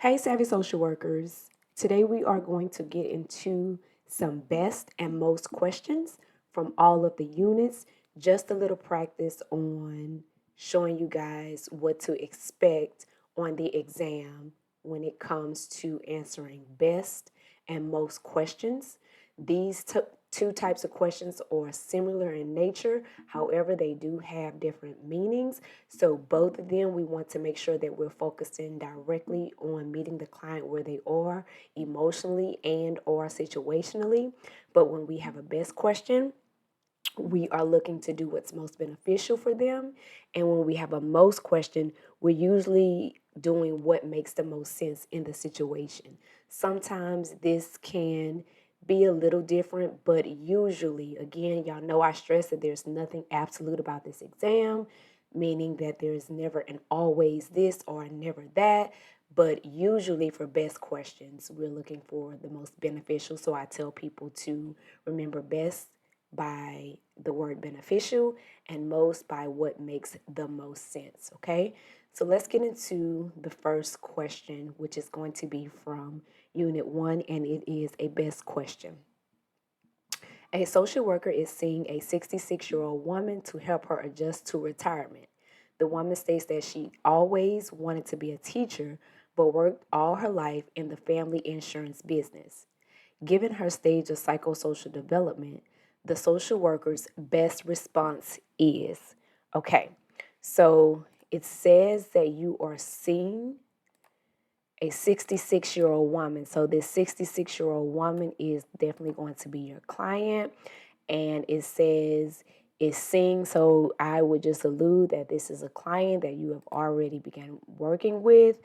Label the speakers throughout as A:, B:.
A: Hey, Savvy Social Workers. Today we are going to get into some best and most questions from all of the units. Just a little practice on showing you guys what to expect on the exam when it comes to answering best and most questions. These two types of questions are similar in nature, however, they do have different meanings. So, both of them, we want to make sure that we're focusing directly on meeting the client where they are emotionally and/or situationally. But when we have a best question, we are looking to do what's most beneficial for them. And when we have a most question, we're usually doing what makes the most sense in the situation. Sometimes this can be a little different, but usually, again, y'all know I stress that there's nothing absolute about this exam, meaning that there's never an always this or never that. But usually, for best questions, we're looking for the most beneficial. So I tell people to remember best by the word beneficial and most by what makes the most sense, okay? So let's get into the first question, which is going to be from Unit 1, and it is a best question. A social worker is seeing a 66-year-old woman to help her adjust to retirement. The woman states that she always wanted to be a teacher, but worked all her life in the family insurance business. Given her stage of psychosocial development, the social worker's best response is okay. So it says that you are seeing a 66-year-old woman. So this 66-year-old woman is definitely going to be your client. And it says is seeing. So I would just allude that this is a client that you have already begun working with.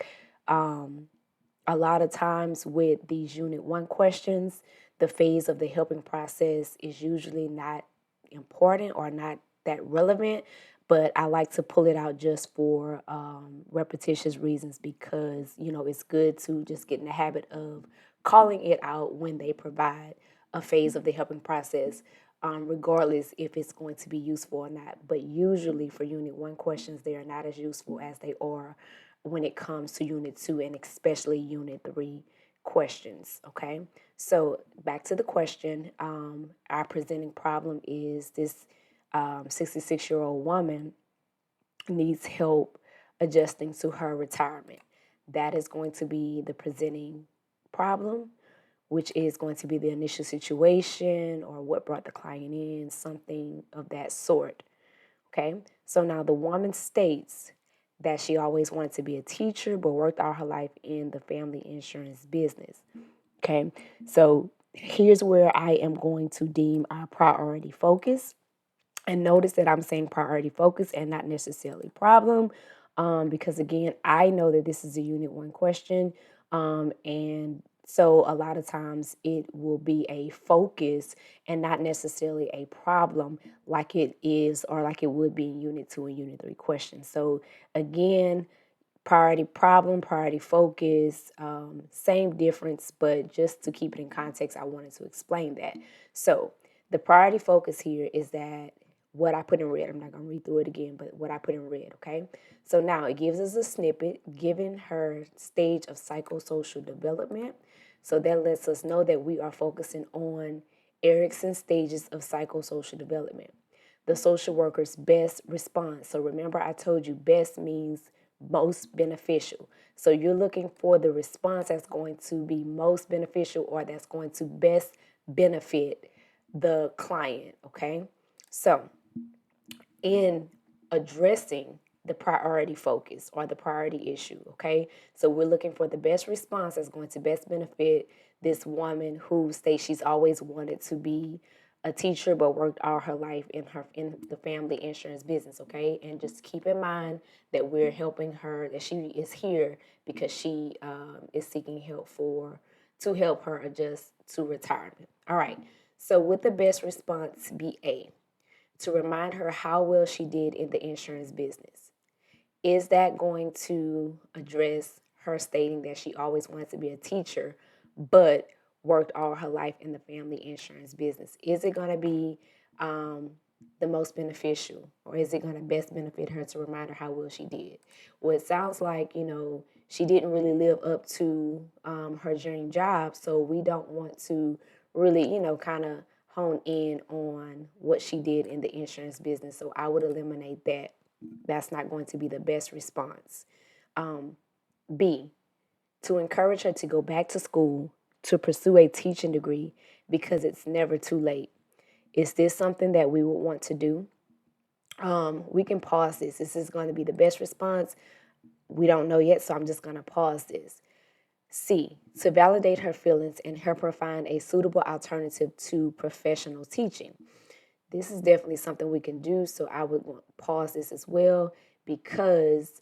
A: A lot of times with these Unit 1 questions, the phase of the helping process is usually not important or not that relevant, but I like to pull it out just for repetitious reasons because, it's good to just get in the habit of calling it out when they provide a phase of the helping process, regardless if it's going to be useful or not. But usually for Unit 1 questions, they are not as useful as they are when it comes to Unit 2 and especially Unit 3 questions, okay? So back to the question, our presenting problem is this 66-year-old woman needs help adjusting to her retirement. That is going to be the presenting problem, which is going to be the initial situation or what brought the client in, something of that sort, okay? So now the woman states that she always wanted to be a teacher but worked all her life in the family insurance business. Okay, so here's where I am going to deem our priority focus. And notice that I'm saying priority focus and not necessarily problem, because again, I know that this is a Unit 1 question, and so a lot of times it will be a focus and not necessarily a problem like it is or like it would be in Unit 2 and Unit 3 questions. So again, priority problem, priority focus, same difference, but just to keep it in context, I wanted to explain that. So the priority focus here is that what I put in red, I'm not going to read through it again, but what I put in red, okay? So now it gives us a snippet given her stage of psychosocial development. So that lets us know that we are focusing on Erickson's stages of psychosocial development. The social worker's best response. So remember, I told you best means most beneficial. So you're looking for the response that's going to be most beneficial or that's going to best benefit the client, okay? So in addressing the priority focus or the priority issue, okay? So we're looking for the best response that's going to best benefit this woman who states she's always wanted to be a teacher but worked all her life in the family insurance business, okay? And just keep in mind that we're helping her, that she is here because she is seeking help to help her adjust to retirement. All right. So would the best response be A, to remind her how well she did in the insurance business? Is that going to address her stating that she always wanted to be a teacher, but worked all her life in the family insurance business? Is it going to be the most beneficial, or is it going to best benefit her to remind her how well she did? Well, it sounds like, she didn't really live up to her dream job. So we don't want to really, kind of hone in on what she did in the insurance business. So I would eliminate that. That's not going to be the best response. B, to encourage her to go back to school to pursue a teaching degree because it's never too late. Is this something that we would want to do? We can pause this. This is going to be the best response. We don't know yet, so I'm just going to pause this. C, to validate her feelings and help her find a suitable alternative to professional teaching. This is definitely something we can do, so I would pause this as well because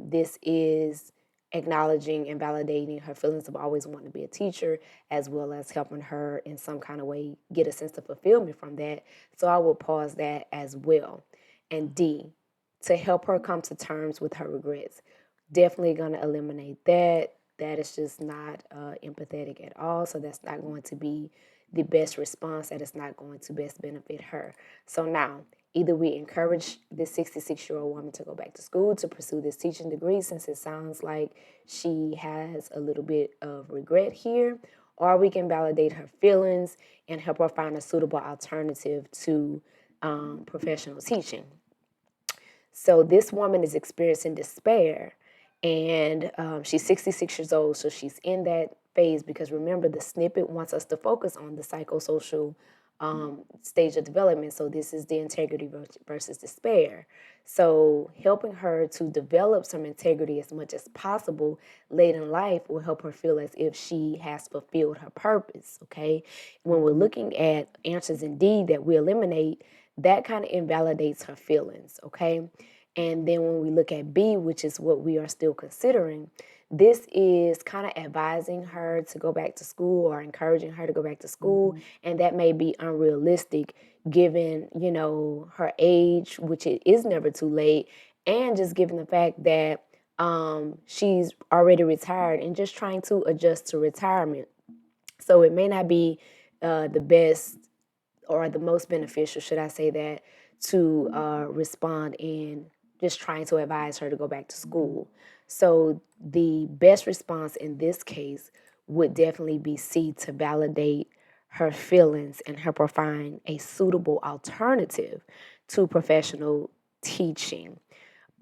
A: this is acknowledging and validating her feelings of always wanting to be a teacher, as well as helping her in some kind of way get a sense of fulfillment from that. So I will pause that as well. And D, to help her come to terms with her regrets. Definitely going to eliminate that. That is just not empathetic at all. So that's not going to be the best response. That is not going to best benefit her. So now, either we encourage this 66-year-old woman to go back to school to pursue this teaching degree, since it sounds like she has a little bit of regret here, or we can validate her feelings and help her find a suitable alternative to professional teaching. So this woman is experiencing despair, and she's 66 years old, so she's in that phase because remember, the snippet wants us to focus on the psychosocial stage of development. So this is the integrity versus despair. So helping her to develop some integrity as much as possible late in life will help her feel as if she has fulfilled her purpose, okay? When we're looking at answers in D that we eliminate, that kind of invalidates her feelings, okay? And then when we look at B, which is what we are still considering, this is kind of advising her to go back to school or encouraging her to go back to school. And that may be unrealistic given, her age, which it is never too late, and just given the fact that she's already retired and just trying to adjust to retirement. So it may not be the best or the most beneficial, should I say that, to respond in just trying to advise her to go back to school. So the best response in this case would definitely be C, to validate her feelings and help her find a suitable alternative to professional teaching.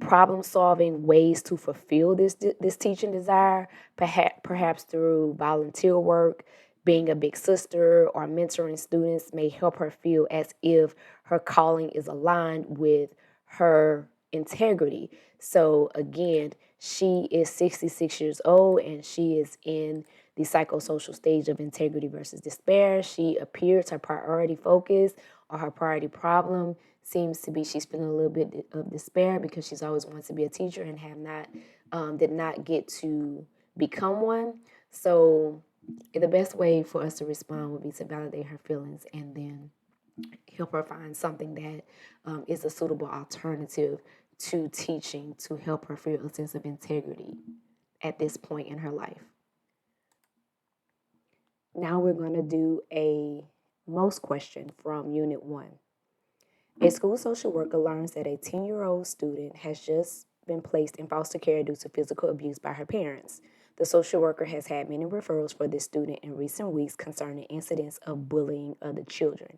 A: Problem solving ways to fulfill this teaching desire, perhaps through volunteer work, being a big sister, or mentoring students may help her feel as if her calling is aligned with her integrity. So again, she is 66 years old and she is in the psychosocial stage of integrity versus despair. She appears her priority focus or her priority problem seems to be she's feeling a little bit of despair because she's always wanted to be a teacher and did not get to become one. So the best way for us to respond would be to validate her feelings and then help her find something that is a suitable alternative to teaching to help her feel a sense of integrity at this point in her life. Now we're going to do a most question from Unit 1. A school social worker learns that a 10-year-old student has just been placed in foster care due to physical abuse by her parents. The social worker has had many referrals for this student in recent weeks concerning incidents of bullying other children.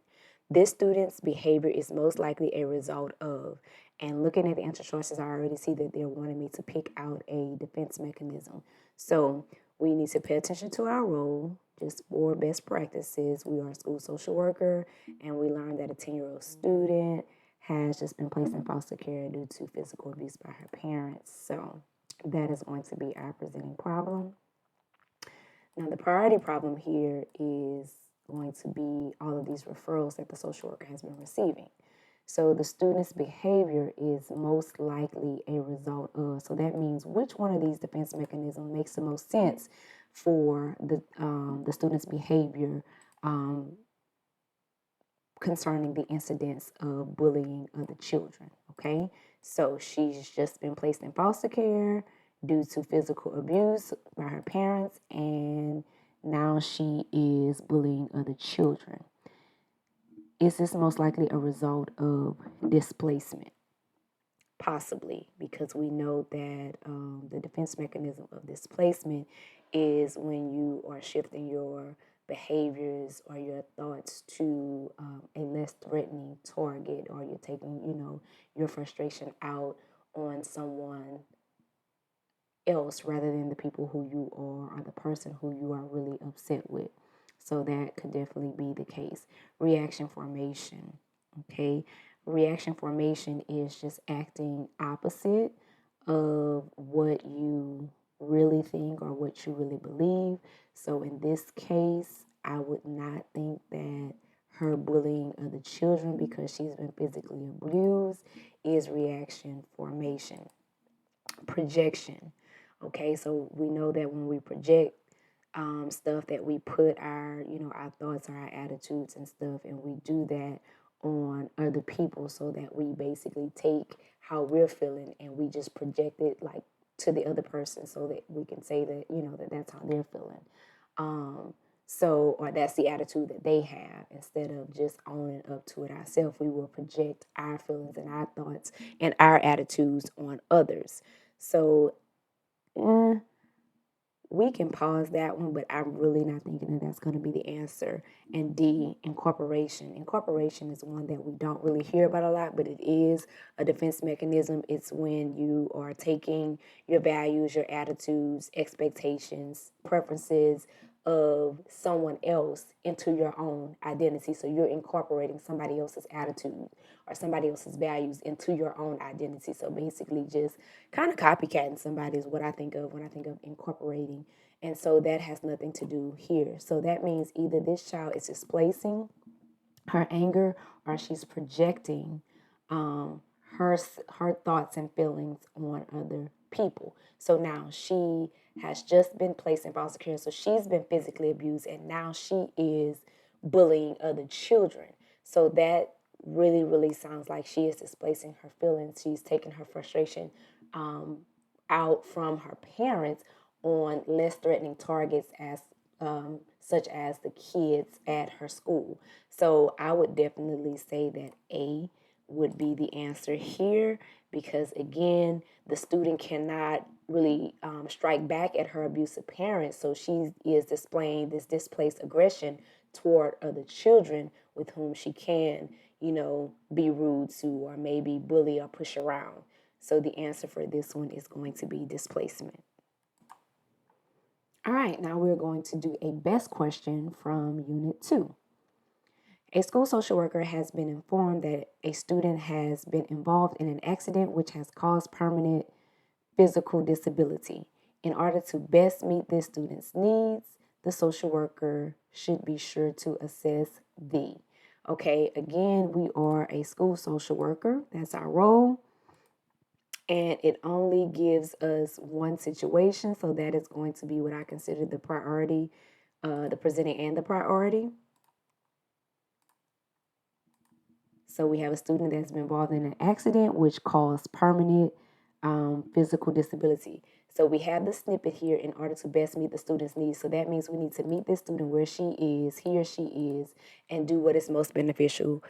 A: This student's behavior is most likely a result of, and looking at the answer choices, I already see that they're wanting me to pick out a defense mechanism. So we need to pay attention to our role. Just for best practices, we are a school social worker, and we learned that a 10-year-old student has just been placed in foster care due to physical abuse by her parents. So that is going to be our presenting problem. Now, the priority problem here is going to be all of these referrals that the social worker has been receiving. So the student's behavior is most likely a result of. So that means which one of these defense mechanisms makes the most sense for the student's behavior concerning the incidents of bullying other children, okay? So she's just been placed in foster care due to physical abuse by her parents, and now she is bullying other children. Is this most likely a result of displacement? possibly, because we know that the defense mechanism of displacement is when you are shifting your behaviors or your thoughts to a less threatening target, or you're taking, your frustration out on someone else rather than the people who you are or the person who you are really upset with. So that could definitely be the case. Reaction formation, okay? Reaction formation is just acting opposite of what you really think or what you really believe. So in this case, I would not think that her bullying other children because she's been physically abused is reaction formation. Projection. Okay, so we know that when we project stuff, that we put our, our thoughts or our attitudes and stuff, and we do that on other people, so that we basically take how we're feeling and we just project it like to the other person, so that we can say that, that that's how they're feeling. Or that's the attitude that they have. Instead of just owning up to it ourselves, we will project our feelings and our thoughts and our attitudes on others. So, we can pause that one, but I'm really not thinking that that's going to be the answer. And D, incorporation. Incorporation is one that we don't really hear about a lot, but it is a defense mechanism. It's when you are taking your values, your attitudes, expectations, preferences of someone else into your own identity. So you're incorporating somebody else's attitude or somebody else's values into your own identity. So basically just kind of copycatting somebody is what I think of when I think of incorporating. And so that has nothing to do here. So that means either this child is displacing her anger or she's projecting her thoughts and feelings on other people. So now she has just been placed in foster care. So she's been physically abused, and now she is bullying other children. So that really, really sounds like she is displacing her feelings. She's taking her frustration out from her parents on less threatening targets as such as the kids at her school. So I would definitely say that A would be the answer here, because again, the student cannot really strike back at her abusive parents. So she is displaying this displaced aggression toward other children with whom she can, be rude to or maybe bully or push around. So the answer for this one is going to be displacement. All right, now we're going to do a best question from Unit 2. A school social worker has been informed that a student has been involved in an accident which has caused permanent physical disability. In order to best meet this student's needs, the social worker should be sure to assess the. Okay, again, we are a school social worker. That's our role. And it only gives us one situation. So that is going to be what I consider the priority, the presenting and the priority. So we have a student that's been involved in an accident which caused permanent physical disability. So we have the snippet here in order to best meet the student's needs. So that means we need to meet this student where she is, he or she is, and do what is most beneficial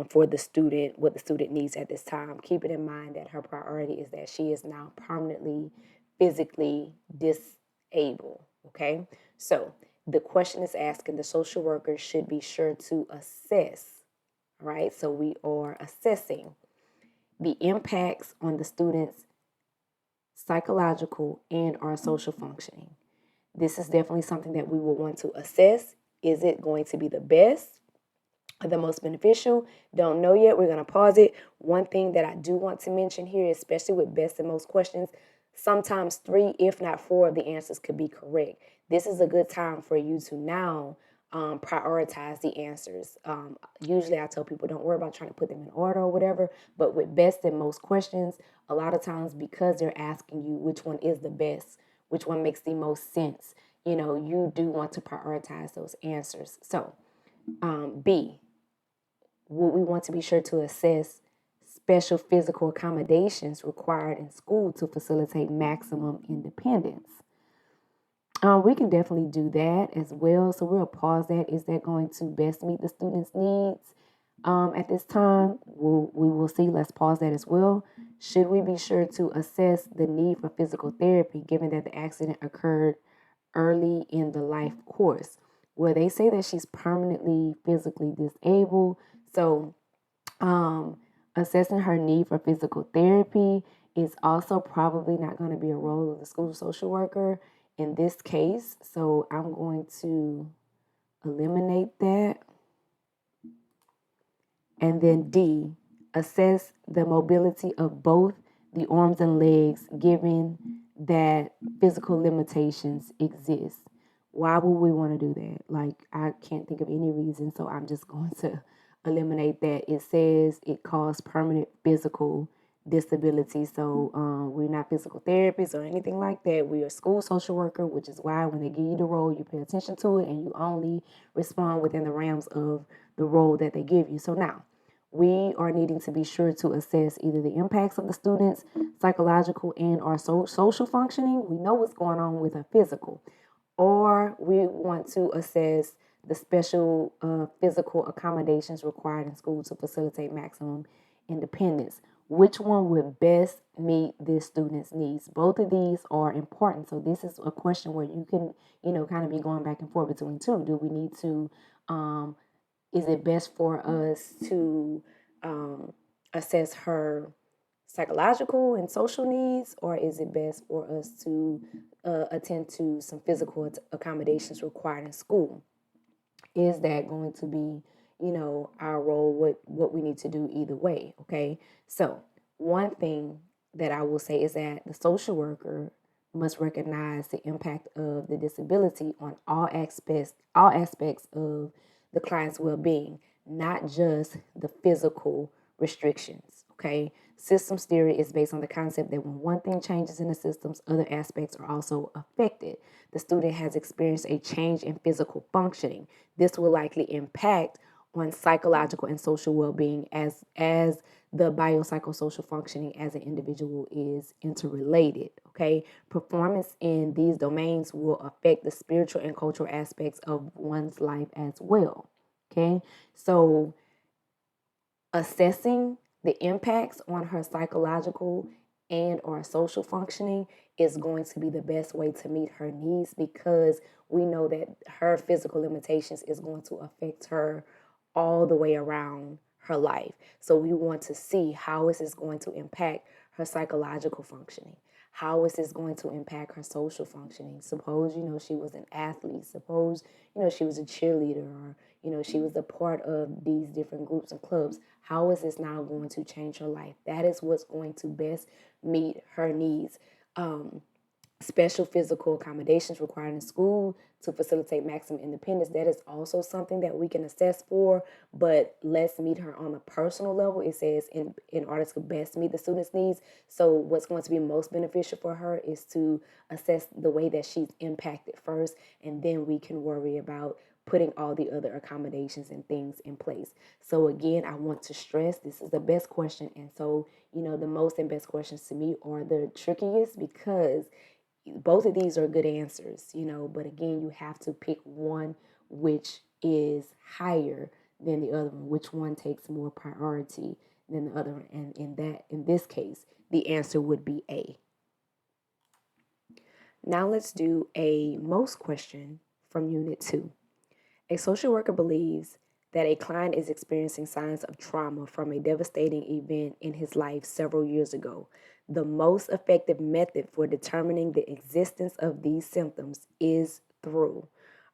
A: for the student, what the student needs at this time. Keeping in mind that her priority is that she is now permanently physically disabled. Okay, so the question is asking the social worker should be sure to assess. All right, so we are assessing the impacts on the student's psychological and our social functioning. This is definitely something that we will want to assess. Is it going to be the best or the most beneficial? Don't know yet. We're going to pause it. One thing that I do want to mention here, especially with best and most questions, sometimes 3, if not 4 of the answers could be correct. This is a good time for you to now prioritize the answers. Usually I tell people don't worry about trying to put them in order or whatever, but with best and most questions, a lot of times because they're asking you which one is the best, which one makes the most sense, you do want to prioritize those answers. So B, would we want to be sure to assess special physical accommodations required in school to facilitate maximum independence? We can definitely do that as well. So we'll pause that. Is that going to best meet the student's needs? At this time, we will see. Let's pause that as well. Should we be sure to assess the need for physical therapy given that the accident occurred early in the life course? Well, they say that she's permanently physically disabled. So, assessing her need for physical therapy is also probably not going to be a role of the school social worker in this case. So, I'm going to eliminate that. And then D, assess the mobility of both the arms and legs given that physical limitations exist. Why would we want to do that? Like, I can't think of any reason, so I'm just going to eliminate that. It says it caused permanent physical disability. So we're not physical therapists or anything like that. We are school social worker, which is why when they give you the role, you pay attention to it and you only respond within the realms of the role that they give you. So now we are needing to be sure to assess either the impacts of the students' psychological and or social functioning. We know what's going on with her physical, or we want to assess the special physical accommodations required in school to facilitate maximum independence. Which one would best meet this student's needs? Both of these are important. So this is a question where you can, kind of be going back and forth between two. Do we need to, is it best for us to assess her psychological and social needs, or is it best for us to attend to some physical accommodations required in school? Is that going to be, our role? What we need to do either way? Okay. So one thing that I will say is that the social worker must recognize the impact of the disability on all aspects of the client's well-being, not just the physical restrictions. Okay. Systems theory is based on the concept that when one thing changes in the systems, other aspects are also affected. The student has experienced a change in physical functioning. This will likely impact on psychological and social well-being as the biopsychosocial functioning as an individual is interrelated. Okay, performance in these domains will affect the spiritual and cultural aspects of one's life as well. Okay, so assessing the impacts on her psychological and or social functioning is going to be the best way to meet her needs, because we know that her physical limitations is going to affect her all the way around her life. So we want to see how is this going to impact her psychological functioning. How is this going to impact her social functioning? Suppose, she was an athlete. Suppose, she was a cheerleader, or, she was a part of these different groups and clubs. How is this now going to change her life? That is what's going to best meet her needs. Special physical accommodations required in school to facilitate maximum independence. That is also something that we can assess for, but let's meet her on a personal level. It says in order to best meet the student's needs. So what's going to be most beneficial for her is to assess the way that she's impacted first, and then we can worry about putting all the other accommodations and things in place. So again, I want to stress this is the best question. And so, the most and best questions to me are the trickiest, because both of these are good answers, but again, you have to pick one which is higher than the other one, which one takes more priority than the other one. And in this case, the answer would be A. Now let's do a most question from Unit 2. A social worker believes that a client is experiencing signs of trauma from a devastating event in his life several years ago. The most effective method for determining the existence of these symptoms is through.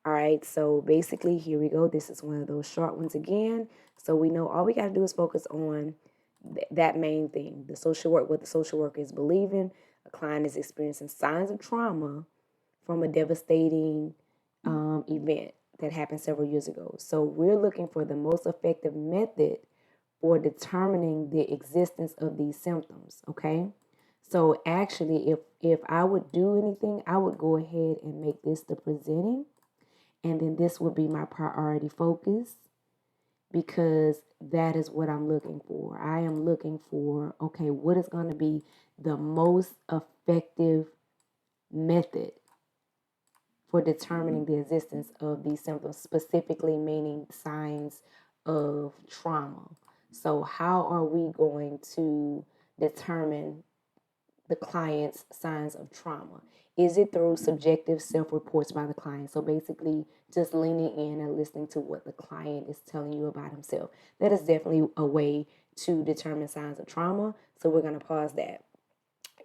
A: All right, so basically, here we go. This is one of those short ones again. So we know all we got to do is focus on that main thing. What the social worker is believing. A client is experiencing signs of trauma from a devastating event that happened several years ago. So we're looking for the most effective method for determining the existence of these symptoms, okay? So actually, if I would do anything, I would go ahead and make this the presenting, and then this would be my priority focus, because that is what I'm looking for. I am looking for, okay, what is going to be the most effective method for determining the existence of these symptoms, specifically meaning signs of trauma. So how are we going to determine the client's signs of trauma? Is it through subjective self-reports by the client? So basically just leaning in and listening to what the client is telling you about himself. That is definitely a way to determine signs of trauma. So we're going to pause that.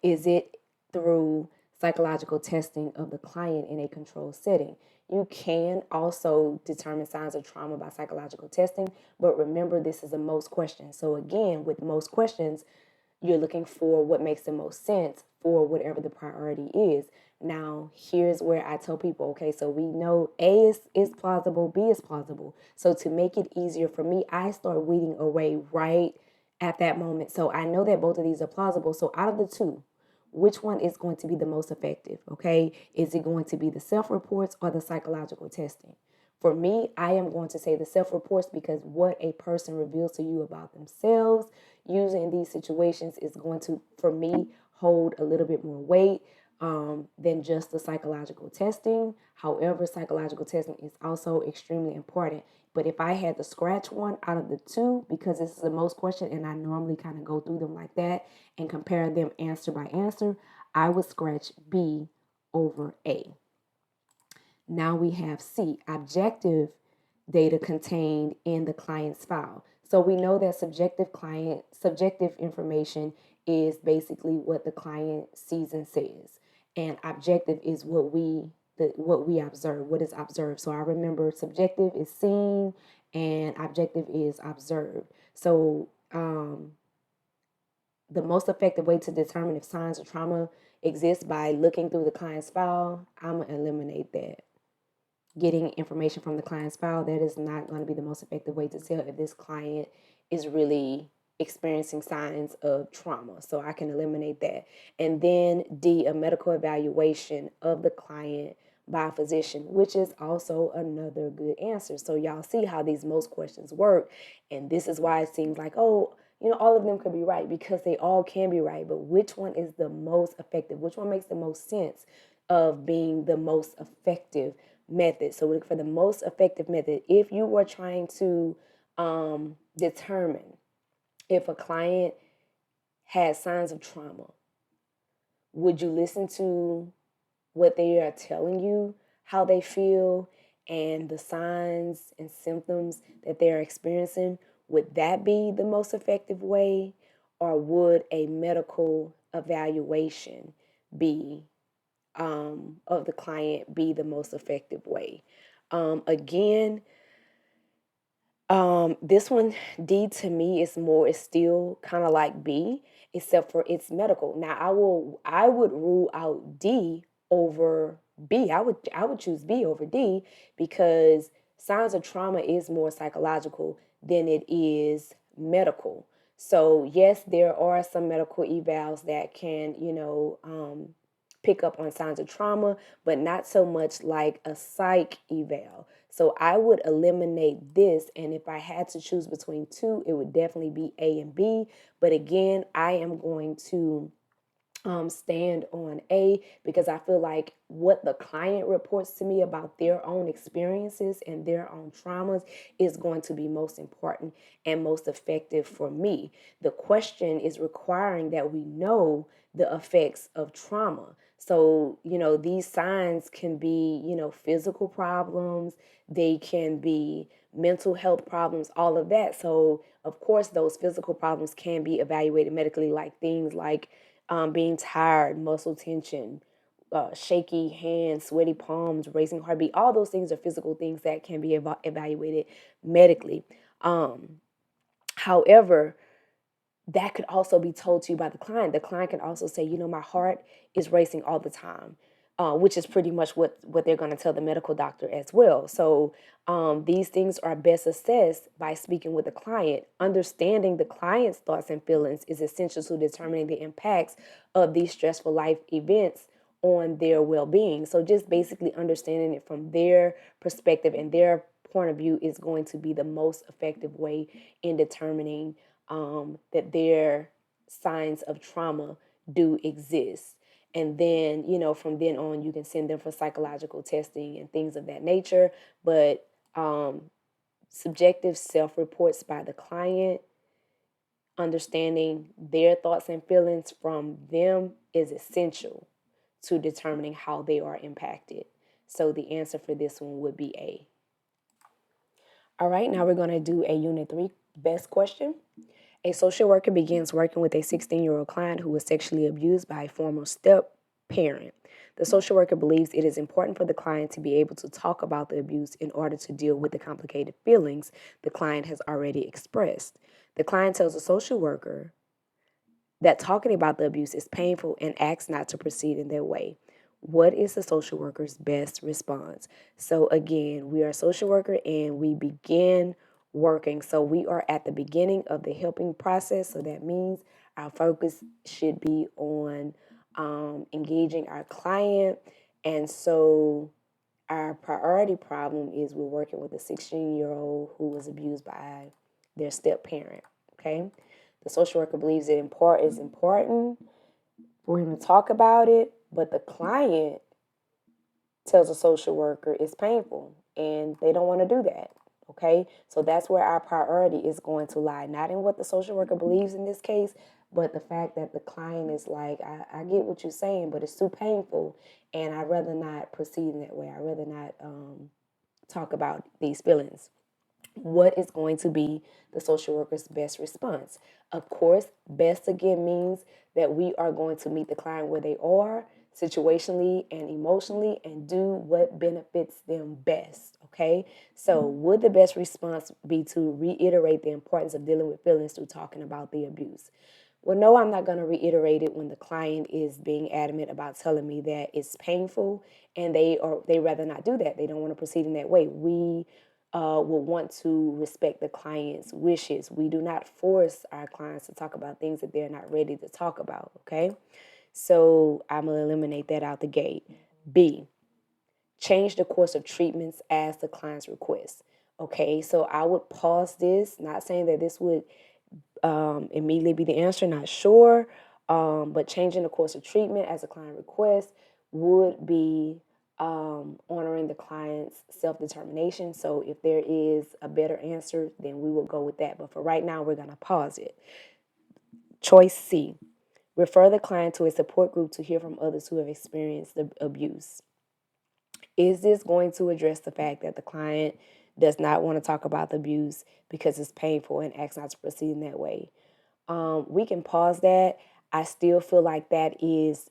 A: Is it through psychological testing of the client in a controlled setting? You can also determine signs of trauma by psychological testing, but remember this is a most questions. So again, with most questions, you're looking for what makes the most sense for whatever the priority is. Now, here's where I tell people, okay, so we know A is plausible, B is plausible. So to make it easier for me, I start weeding away right at that moment. So I know that both of these are plausible. So out of the two, which one is going to be the most effective? Okay, is it going to be the self-reports or the psychological testing? For me, I am going to say the self-reports because what a person reveals to you about themselves usually in these situations is going to, for me, hold a little bit more weight than just the psychological testing. However, psychological testing is also extremely important. But if I had to scratch one out of the two, because this is the most question and I normally kind of go through them like that and compare them answer by answer, I would scratch B over A. Now we have C, objective data contained in the client's file. So we know that subjective information is basically what the client sees and says. And objective is what we observe, what is observed. So I remember subjective is seen and objective is observed. So the most effective way to determine if signs of trauma exist by looking through the client's file, I'm going to eliminate that. Getting information from the client's file, that is not going to be the most effective way to tell if this client is really experiencing signs of trauma. So I can eliminate that. And then D, a medical evaluation of the client by a physician, which is also another good answer. So y'all see how these most questions work. And this is why it seems like, oh, all of them could be right because they all can be right. But which one is the most effective? Which one makes the most sense of being the most effective method? So look for the most effective method. If you were trying to determine if a client has signs of trauma, would you listen to what they are telling you, how they feel, and the signs and symptoms that they're experiencing? Would that be the most effective way, or would a medical evaluation be of the client be the most effective way? Again, this one, D, to me is still kind of like B, except for it's medical. Now I would rule out D over B. I would choose B over D because signs of trauma is more psychological than it is medical. So yes, there are some medical evals that can, pick up on signs of trauma, but not so much like a psych eval. So I would eliminate this, and if I had to choose between two, it would definitely be A and B. But again, I am going to stand on A because I feel like what the client reports to me about their own experiences and their own traumas is going to be most important and most effective for me. The question is requiring that we know the effects of trauma. So, these signs can be, physical problems, they can be mental health problems, all of that. So, of course, those physical problems can be evaluated medically, like things like being tired, muscle tension, shaky hands, sweaty palms, racing heartbeat. All those things are physical things that can be evaluated medically. However, that could also be told to you by the client. The client can also say, my heart is racing all the time, which is pretty much what they're going to tell the medical doctor as well. So these things are best assessed by speaking with the client. Understanding the client's thoughts and feelings is essential to determining the impacts of these stressful life events on their well-being. So just basically understanding it from their perspective and their point of view is going to be the most effective way in determining that their signs of trauma do exist. And then, from then on, you can send them for psychological testing and things of that nature. But subjective self-reports by the client, understanding their thoughts and feelings from them is essential to determining how they are impacted. So the answer for this one would be A. All right, now we're going to do a Unit 3 best question. A social worker begins working with a 16-year-old client who was sexually abused by a former step parent. The social worker believes it is important for the client to be able to talk about the abuse in order to deal with the complicated feelings the client has already expressed. The client tells the social worker that talking about the abuse is painful and asks not to proceed in their way. What is the social worker's best response? So again, we are a social worker and we begin working. So we are at the beginning of the helping process. So that means our focus should be on engaging our client. And so our priority problem is we're working with a 16-year-old who was abused by their step parent. Okay. The social worker believes it is important for him to talk about it, but the client tells the social worker it's painful and they don't want to do that. Okay, so that's where our priority is going to lie, not in what the social worker believes in this case, but the fact that the client is like, I get what you're saying, but it's too painful and I'd rather not proceed in that way. I'd rather not talk about these feelings. What is going to be the social worker's best response? Of course, best again means that we are going to meet the client where they are situationally and emotionally and do what benefits them best. Okay, so would the best response be to reiterate the importance of dealing with feelings through talking about the abuse? Well, no, I'm not going to reiterate it when the client is being adamant about telling me that it's painful and they rather not do that. They don't want to proceed in that way. We will want to respect the client's wishes. We do not force our clients to talk about things that they're not ready to talk about, okay? So I'm going to eliminate that out the gate. B, change the course of treatments as the client's request. Okay, so I would pause this, not saying that this would immediately be the answer, not sure, but changing the course of treatment as a client request would be honoring the client's self-determination. So if there is a better answer, then we will go with that. But for right now, we're going to pause it. Choice C, refer the client to a support group to hear from others who have experienced the abuse. Is this going to address the fact that the client does not want to talk about the abuse because it's painful and asks not to proceed in that way? We can pause that. I still feel like that is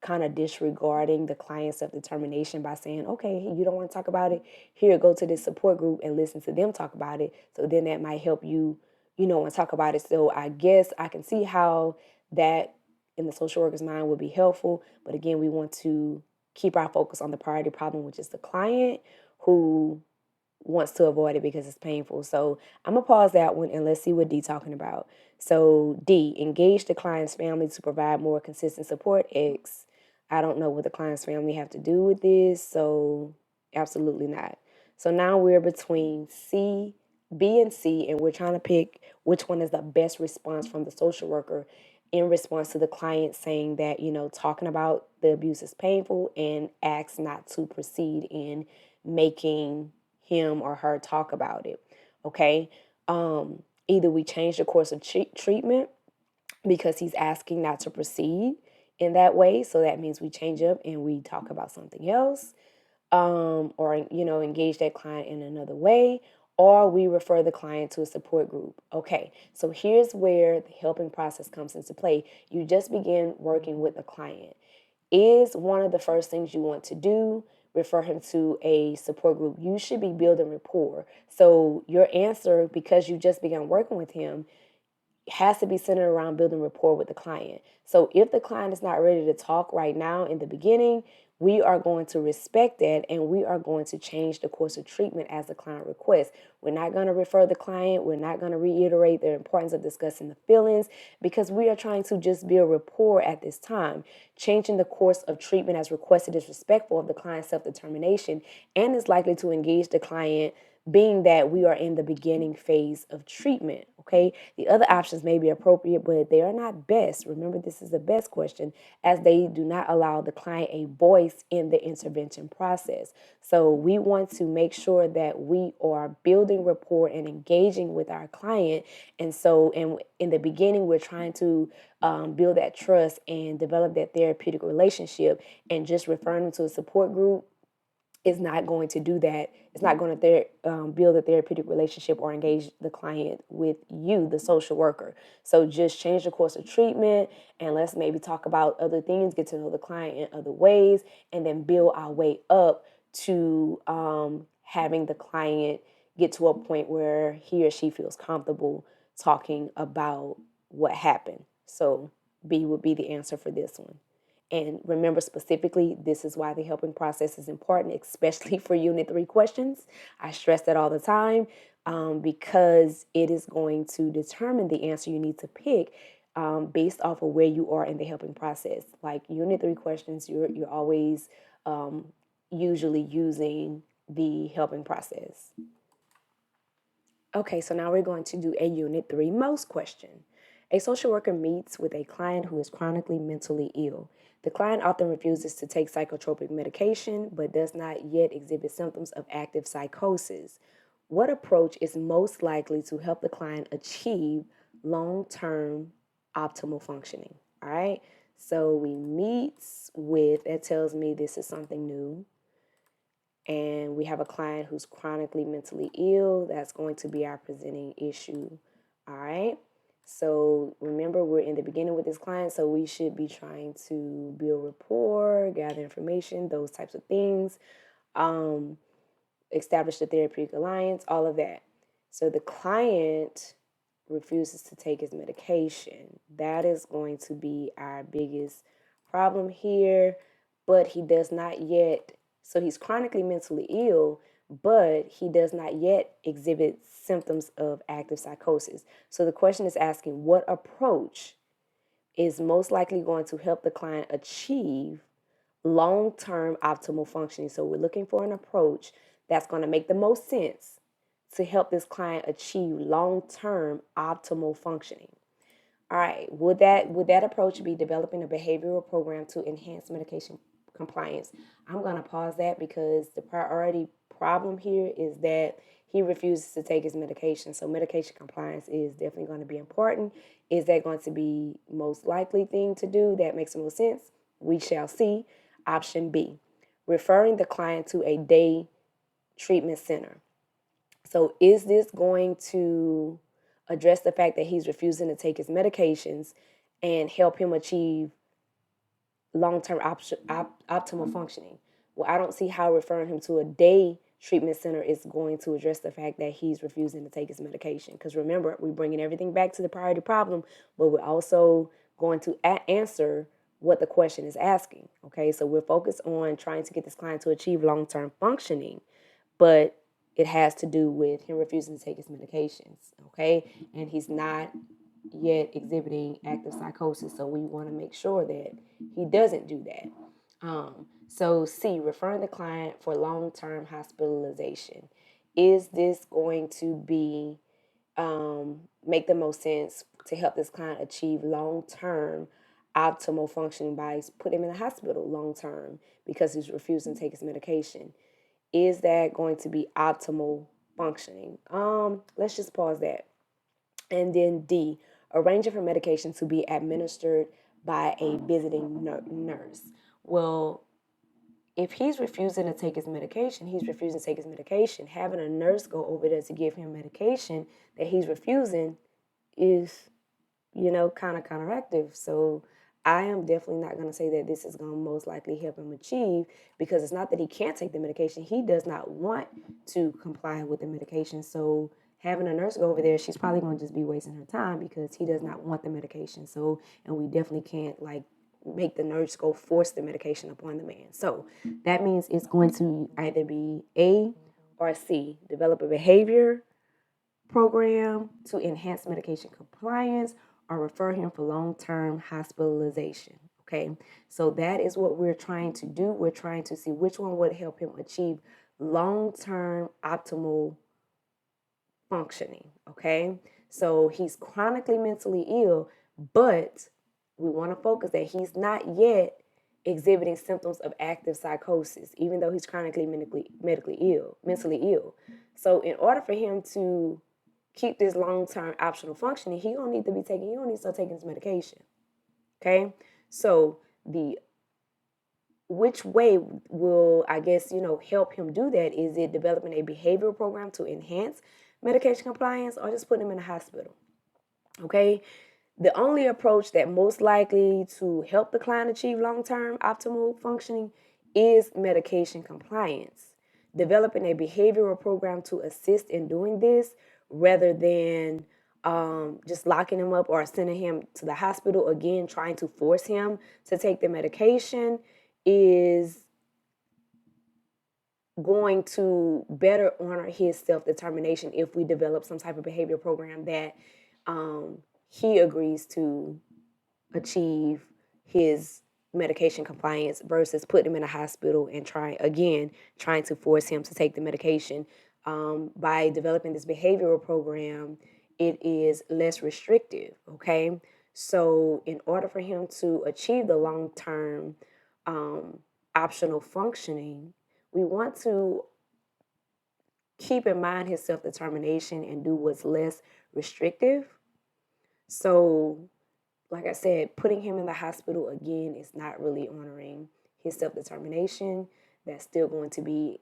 A: kind of disregarding the client's self-determination by saying, okay, you don't want to talk about it, here, go to this support group and listen to them talk about it. So then that might help you, and talk about it. So I guess I can see how that in the social worker's mind would be helpful. But again, we want to keep our focus on the priority problem, which is the client who wants to avoid it because it's painful. So I'm going to pause that one and let's see what D talking about. So D, engage the client's family to provide more consistent support. X, I don't know what the client's family have to do with this, so absolutely not. So now we're between B and C, and we're trying to pick which one is the best response from the social worker in response to the client saying that, talking about the abuse is painful and asks not to proceed in making him or her talk about it. Okay. Either we change the course of treatment because he's asking not to proceed in that way. So that means we change up and we talk about something else, or, engage that client in another way, or we refer the client to a support group. Okay, so here's where the helping process comes into play. You just begin working with the client. Is one of the first things you want to do refer him to a support group? You should be building rapport. So your answer, because you just began working with him, has to be centered around building rapport with the client. So if the client is not ready to talk right now in the beginning, we are going to respect that and we are going to change the course of treatment as the client requests. We're not going to refer the client. We're not going to reiterate the importance of discussing the feelings because we are trying to just build rapport at this time. Changing the course of treatment as requested is respectful of the client's self-determination and is likely to engage the client being that we are in the beginning phase of treatment. Okay, the other options may be appropriate, but they are not best. Remember, this is the best question, as they do not allow the client a voice in the intervention process. So we want to make sure that we are building rapport and engaging with our client. And so in the beginning, we're trying to build that trust and develop that therapeutic relationship, and just referring them to a support group is not going to do that. It's not going to build a therapeutic relationship or engage the client with you, the social worker. So just change the course of treatment, and let's maybe talk about other things, get to know the client in other ways, and then build our way up to having the client get to a point where he or she feels comfortable talking about what happened. So B would be the answer for this one. And remember specifically, this is why the helping process is important, especially for Unit 3 questions. I stress that all the time because it is going to determine the answer you need to pick based off of where you are in the helping process. Like Unit 3 questions, you're always usually using the helping process. Okay, so now we're going to do a Unit 3 most question. A social worker meets with a client who is chronically mentally ill. The client often refuses to take psychotropic medication but does not yet exhibit symptoms of active psychosis. What approach is most likely to help the client achieve long-term optimal functioning? All right, so we meet with, that tells me this is something new. And we have a client who's chronically mentally ill. That's going to be our presenting issue. All right. So remember, we're in the beginning with this client, so we should be trying to build rapport, gather information, those types of things, establish the therapeutic alliance, all of that. So the client refuses to take his medication. That is going to be our biggest problem here, but he does not yet, so he's chronically mentally ill, but he does not yet exhibit symptoms of active psychosis. So the question is asking, what approach is most likely going to help the client achieve long-term optimal functioning? So we're looking for an approach that's going to make the most sense to help this client achieve long-term optimal functioning. All right, would that approach be developing a behavioral program to enhance medication compliance? I'm going to pause that because the priority problem here is that he refuses to take his medication. So medication compliance is definitely going to be important. Is that going to be most likely thing to do? That makes the most sense. We shall see. Option B, referring the client to a day treatment center. So is this going to address the fact that he's refusing to take his medications and help him achieve long-term optimal functioning? Well, I don't see how referring him to a day treatment center is going to address the fact that he's refusing to take his medication. Because remember, we're bringing everything back to the priority problem, but we're also going to answer what the question is asking. Okay, so we're focused on trying to get this client to achieve long-term functioning, but it has to do with him refusing to take his medications, okay? And he's not yet exhibiting active psychosis, so we want to make sure that he doesn't do that. So C, referring the client for long-term hospitalization. Is this going to be make the most sense to help this client achieve long-term optimal functioning by putting him in the hospital long-term because he's refusing to take his medication? Is that going to be optimal functioning? Let's just pause that. And then D, arranging for medication to be administered by a visiting nurse. Well, if he's refusing to take his medication, having a nurse go over there to give him medication that he's refusing is, kind of counteractive. So I am definitely not going to say that this is going to most likely help him achieve, because it's not that he can't take the medication. He does not want to comply with the medication. So having a nurse go over there, she's probably going to just be wasting her time because he does not want the medication. So, and we definitely can't make the nurse go force the medication upon the man. So that means it's going to either be A or C, develop a behavior program to enhance medication compliance, or refer him for long-term hospitalization. Okay, so that is what we're trying to do. We're trying to see which one would help him achieve long-term optimal functioning, okay? So he's chronically mentally ill, but we want to focus that he's not yet exhibiting symptoms of active psychosis, even though he's chronically mentally ill. So in order for him to keep this long-term optional functioning, he don't need to start taking his medication. Okay? So which way will, I guess, help him do that? Is it developing a behavioral program to enhance medication compliance, or just putting him in a hospital? Okay? The only approach that most likely to help the client achieve long-term optimal functioning is medication compliance. Developing a behavioral program to assist in doing this rather than just locking him up or sending him to the hospital, again, trying to force him to take the medication, is going to better honor his self-determination if we develop some type of behavior program that he agrees to achieve his medication compliance versus putting him in a hospital and trying to force him to take the medication. By developing this behavioral program, it is less restrictive, okay? So in order for him to achieve the long-term optional functioning, we want to keep in mind his self-determination and do what's less restrictive. So, like I said, putting him in the hospital again is not really honoring his self-determination. That's still going to be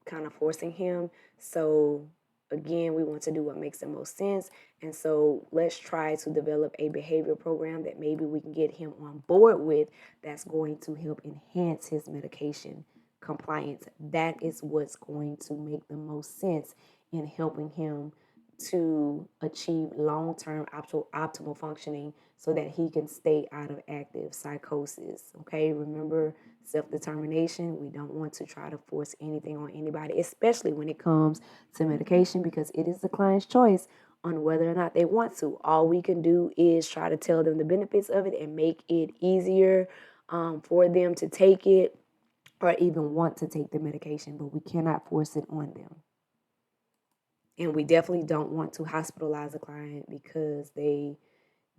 A: kind of forcing him. So again, we want to do what makes the most sense. And so let's try to develop a behavioral program that maybe we can get him on board with, that's going to help enhance his medication compliance. That is what's going to make the most sense in helping him to achieve long-term optimal functioning so that he can stay out of active psychosis. Okay, remember, self-determination. We don't want to try to force anything on anybody, especially when it comes to medication, because it is the client's choice on whether or not they want to. All we can do is try to tell them the benefits of it and make it easier for them to take it or even want to take the medication, but we cannot force it on them. And we definitely don't want to hospitalize a client because they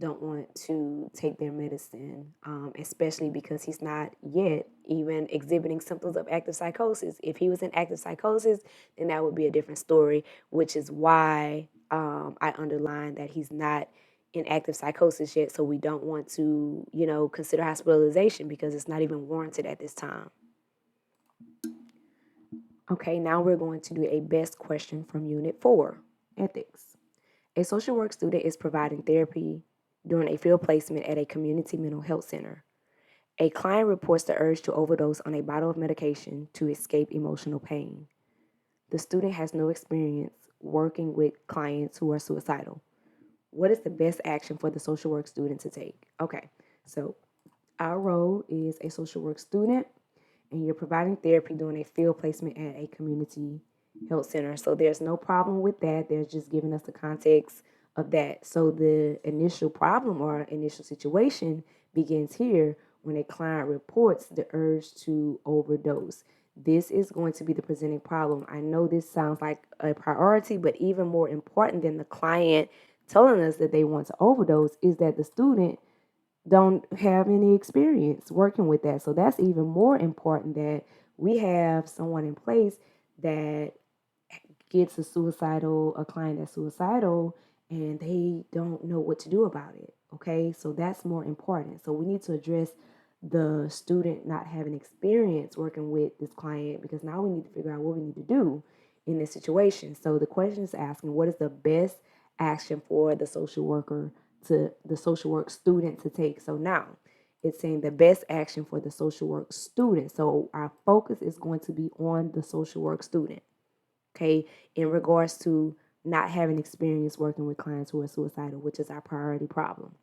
A: don't want to take their medicine, especially because he's not yet even exhibiting symptoms of active psychosis. If he was in active psychosis, then that would be a different story, which is why I underline that he's not in active psychosis yet. So we don't want to, consider hospitalization because it's not even warranted at this time. Okay, now we're going to do a best question from Unit 4, Ethics. A social work student is providing therapy during a field placement at a community mental health center. A client reports the urge to overdose on a bottle of medication to escape emotional pain. The student has no experience working with clients who are suicidal. What is the best action for the social work student to take? Okay, so our role is a social work student, and you're providing therapy during a field placement at a community health center. So there's no problem with that. They're just giving us the context of that. So the initial problem or initial situation begins here when a client reports the urge to overdose. This is going to be the presenting problem. I know this sounds like a priority, but even more important than the client telling us that they want to overdose is that the student don't have any experience working with that. So that's even more important, that we have someone in place that gets a client that's suicidal, and they don't know what to do about it. Okay, so that's more important. So we need to address the student not having experience working with this client, because now we need to figure out what we need to do in this situation. So the question is asking, what is the best action for the social work student to take? So now it's saying the best action for the social work student. So our focus is going to be on the social work student, okay, in regards to not having experience working with clients who are suicidal, which is our priority problem.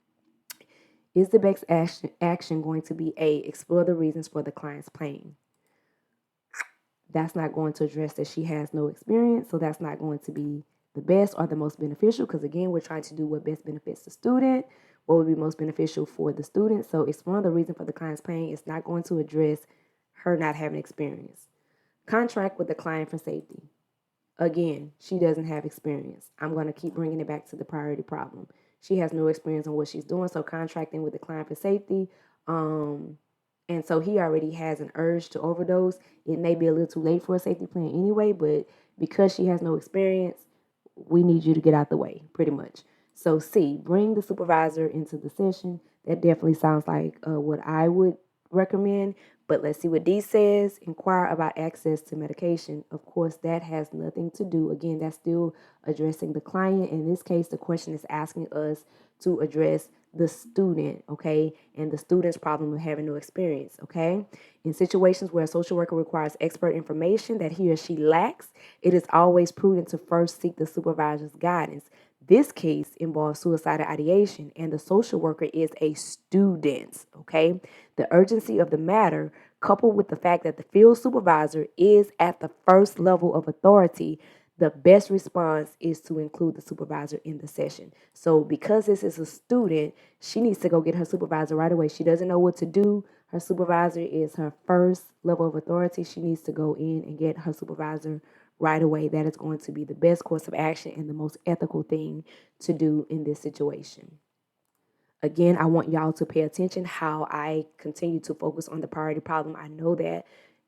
A: Is the best action going to be A, explore the reasons for the client's pain? That's not going to address that she has no experience, so that's not going to be the best or the most beneficial, because again, we're trying to do what best benefits the student, what would be most beneficial for the student. So exploring the reason for the client's pain is not going to address her not having experience. Contract with the client for safety. Again, she doesn't have experience. I'm going to keep bringing it back to the priority problem. She has no experience on what she's doing, so contracting with the client for safety. And so he already has an urge to overdose. It may be a little too late for a safety plan anyway, but because she has no experience, we need you to get out the way, pretty much. So C, bring the supervisor into the session. That definitely sounds like what I would recommend. But let's see what D says. Inquire about access to medication. Of course, that has nothing to do. Again, that's still addressing the client. In this case, the question is asking us to address the student, okay, and the student's problem of having no experience, okay? In situations where a social worker requires expert information that he or she lacks, it is always prudent to first seek the supervisor's guidance. This case involves suicidal ideation, and the social worker is a student, okay? The urgency of the matter, coupled with the fact that the field supervisor is at the first level of authority, the best response is to include the supervisor in the session. So because this is a student, she needs to go get her supervisor right away. She doesn't know what to do. Her supervisor is her first level of authority. She needs to go in and get her supervisor right away. That is going to be the best course of action and the most ethical thing to do in this situation. Again, I want y'all to pay attention how I continue to focus on the priority problem. I know that,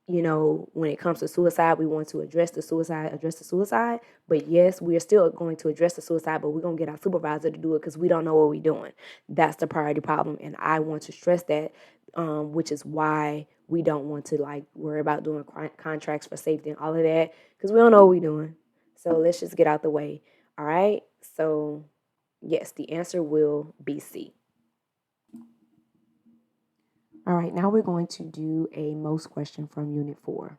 A: when it comes to suicide, we want to address the suicide. But yes, we are still going to address the suicide, but we're going to get our supervisor to do it because we don't know what we're doing. That's the priority problem. And I want to stress that, which is why we don't want to worry about doing contracts for safety and all of that because we don't know what we're doing. So let's just get out the way. All right. So yes, the answer will be C. All right, now we're going to do a most question from Unit 4.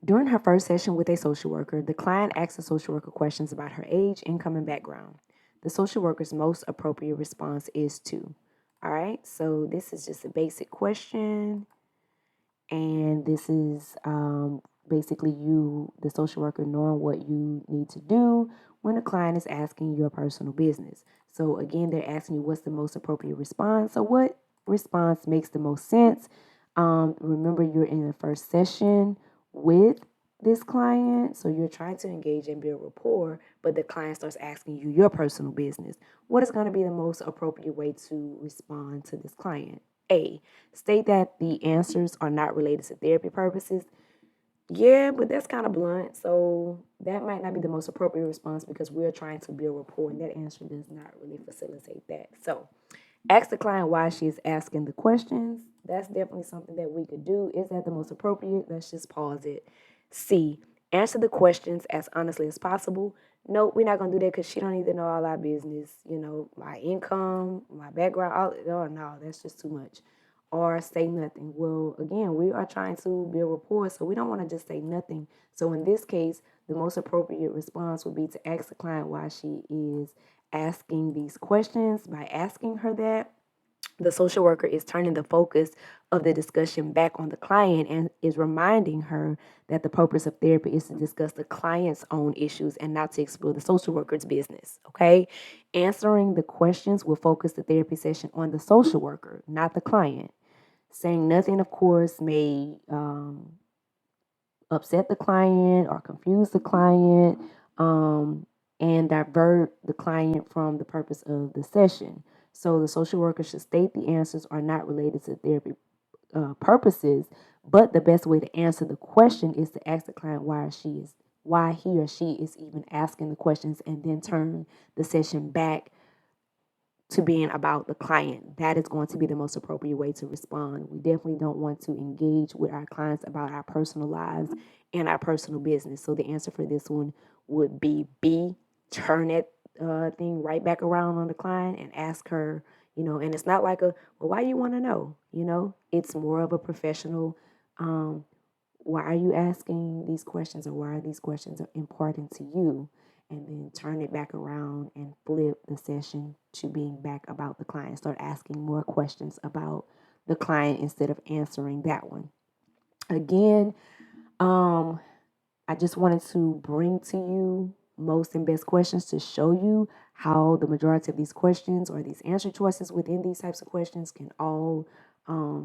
A: During her first session with a social worker, the client asked the social worker questions about her age, income, and background. The social worker's most appropriate response is 2. All right, so this is just a basic question, and this is basically you, the social worker, knowing what you need to do when a client is asking your personal business. So again, they're asking you what's the most appropriate response. So what response makes the most sense? Remember, you're in the first session with this client, so you're trying to engage and build rapport, but the client starts asking you your personal business. What is going to be the most appropriate way to respond to this client? A, state that the answers are not related to therapy purposes. Yeah, but that's kind of blunt. So that might not be the most appropriate response because we're trying to build rapport, and that answer does not really facilitate that. So ask the client why she is asking the questions. That's definitely something that we could do. Is that the most appropriate? Let's just pause it. C, answer the questions as honestly as possible. No, we're not going to do that because she don't need to know all our business, my income, my background. Oh, no, that's just too much. Or say nothing. Well, again, we are trying to build rapport, so we don't want to just say nothing. So in this case, the most appropriate response would be to ask the client why she is asking these questions. By asking her that, the social worker is turning the focus of the discussion back on the client and is reminding her that the purpose of therapy is to discuss the client's own issues and not to explore the social worker's business, okay? Answering the questions will focus the therapy session on the social worker, not the client. Saying nothing, of course, may upset the client or confuse the client and divert the client from the purpose of the session. So the social worker should state the answers are not related to therapy purposes, but the best way to answer the question is to ask the client why he or she is even asking the questions, and then turn the session back to being about the client. That is going to be the most appropriate way to respond. We definitely don't want to engage with our clients about our personal lives and our personal business. So the answer for this one would be B, turn that thing right back around on the client and ask her, and it's not like well, why you want to know? It's more of a professional, why are you asking these questions, or why are these questions important to you? And then turn it back around and flip the session to being back about the client. Start asking more questions about the client instead of answering that one. Again, I just wanted to bring to you most and best questions to show you how the majority of these questions or these answer choices within these types of questions can all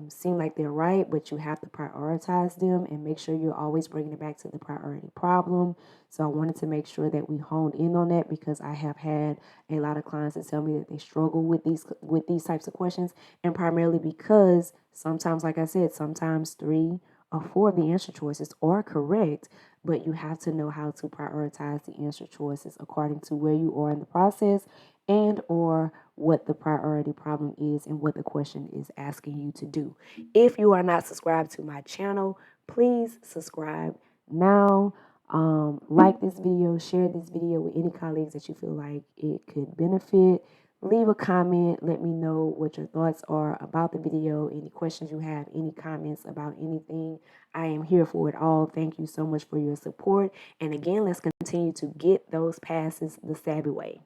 A: seem like they're right, but you have to prioritize them and make sure you're always bringing it back to the priority problem. So I wanted to make sure that we honed in on that, because I have had a lot of clients that tell me that they struggle with these types of questions, and primarily because sometimes, like I said, sometimes 3 or 4 of the answer choices are correct, but you have to know how to prioritize the answer choices according to where you are in the process and or what the priority problem is and what the question is asking you to do. If you are not subscribed to my channel, please subscribe now. Like this video, share this video with any colleagues that you feel like it could benefit. Leave a comment. Let me know what your thoughts are about the video, any questions you have, any comments about anything. I am here for it all. Thank you so much for your support. And again, let's continue to get those passes the Savvy way.